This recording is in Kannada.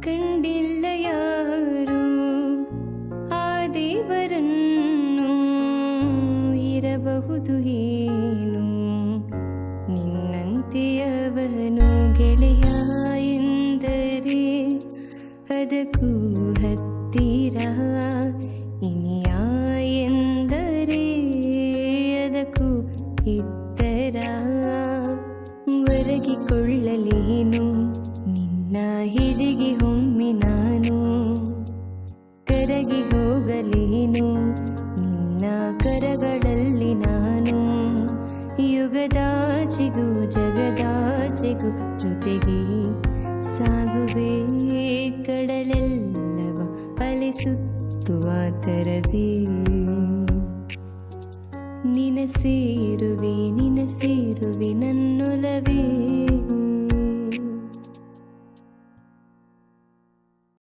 ಕಂಡಿಲ್ಲ ಯಾರು ಆ ದೇವರನ್ನು, ಇರಬಹುದು ಏನು ನಿನ್ನಂತೆಯವನು. ಗೆಳೆಯ ಎಂದರೆ ಅದಕ್ಕೂ ಹತ್ತಿರ, ಇನಿಯ ಎಂದರೆ ಅದಕ್ಕೂ ಎತ್ತರ. ಒರಗಿಕೊಳ್ಳಲೇನು ನಿನ್ನ ಎದೆಗೆ ಒಮ್ಮೆ ನಾನು, ಕರಗಿ ಹೋಗಲೇನು ನಿನ್ನ ಕರಗಳಲ್ಲಿ ನಾನು. ಯುಗದಾಚೆಗೂ ಜಗದಾಚೆಗೂ ಜೊತೆಗೆ ಸಾಗುವೆ, ಕಡಲೆಲ್ಲವ ಅಲೆಸುತ್ತುವ ತರವೇ. ನಿನ ಸೇರುವೆ ನನ್ನೊಲವೇ.